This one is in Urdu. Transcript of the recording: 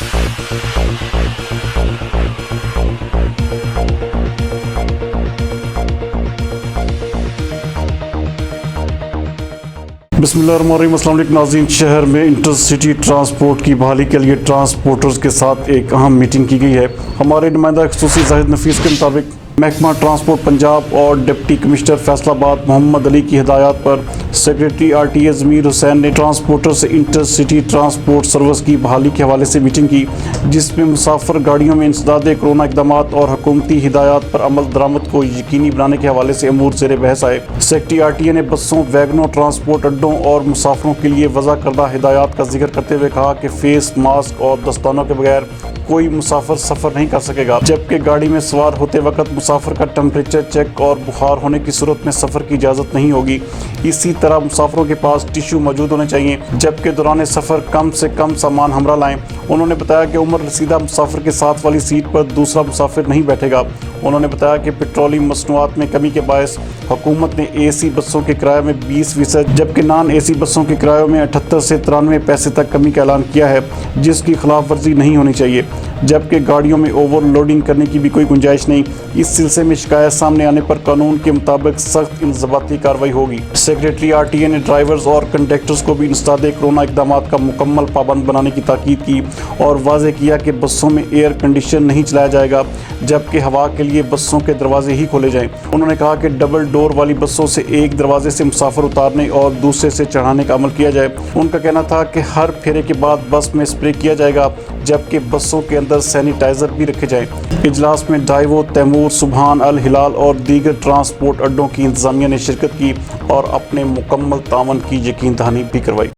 بسم اللہ الرحمن الرحیم۔ السلام علیکم ناظرین۔ شہر میں انٹرسٹی ٹرانسپورٹ کی بحالی کے لیے ٹرانسپورٹرز کے ساتھ ایک اہم میٹنگ کی گئی ہے۔ ہمارے نمائندہ خصوصی زاہد نفیس کے مطابق محکمہ ٹرانسپورٹ پنجاب اور ڈپٹی کمشنر فیصل آباد محمد علی کی ہدایات پر سیکرٹری آرٹی ضمیر حسین نے ٹرانسپورٹر سے انٹرسٹی ٹرانسپورٹ سروس کی بحالی کے حوالے سے میٹنگ کی، جس میں مسافر گاڑیوں میں انسداد کرونا اقدامات اور حکومتی ہدایات پر عمل درآمد کو یقینی بنانے کے حوالے سے امور زیر بحث آئے۔ سیکرٹری آرٹی نے بسوں، ویگنوں، ٹرانسپورٹ اڈوں اور مسافروں کے لیے وضع کردہ ہدایات کا ذکر کرتے ہوئے کہا کہ فیس ماسک اور دستانوں کے بغیر کوئی مسافر سفر نہیں کر سکے گا، جبکہ گاڑی میں سوار ہوتے وقت مسافر کا ٹمپریچر چیک اور بخار ہونے کی صورت میں سفر کی اجازت نہیں ہوگی۔ اسی طرح مسافروں کے پاس ٹیشو موجود ہونے چاہیے، جبکہ دوران سفر کم سے کم سامان ہمراہ لائیں۔ انہوں نے بتایا کہ عمر رسیدہ مسافر کے ساتھ والی سیٹ پر دوسرا مسافر نہیں بیٹھے گا۔ انہوں نے بتایا کہ پیٹرولیم مصنوعات میں کمی کے باعث حکومت نے اے سی بسوں کے کرایے میں 20%، جبکہ نان اے سی بسوں کے کرایوں میں 78 سے 93 پیسے تک کمی کا اعلان کیا ہے، جس کی خلاف ورزی نہیں ہونی چاہیے، جبکہ گاڑیوں میں اوور لوڈنگ کرنے کی بھی کوئی گنجائش نہیں۔ اس سلسلے میں شکایت سامنے آنے پر قانون کے مطابق سخت انضباطی کارروائی ہوگی۔ سیکرٹری آر ٹی اے نے ڈرائیورز اور کنڈکٹرز کو بھی انسداد کرونا اقدامات کا مکمل پابند بنانے کی تاکید کی اور واضح کیا کہ بسوں میں ایئر کنڈیشن نہیں چلایا جائے گا، جبکہ ہوا کے لیے بسوں کے دروازے ہی کھولے جائیں۔ انہوں نے کہا کہ ڈبل ڈور والی بسوں سے ایک دروازے سے مسافر اتارنے اور دوسرے سے چڑھانے کا عمل کیا جائے۔ ان کا کہنا تھا کہ ہر پھیرے کے بعد بس میں اسپرے کیا جائے گا، جبکہ بسوں کے اندر سینیٹائزر بھی رکھے جائیں۔ اجلاس میں ڈائیو، تیمور، سبحان، الہلال اور دیگر ٹرانسپورٹ اڈوں کی انتظامیہ نے شرکت کی اور اپنے مکمل تعاون کی یقین دہانی بھی کروائی۔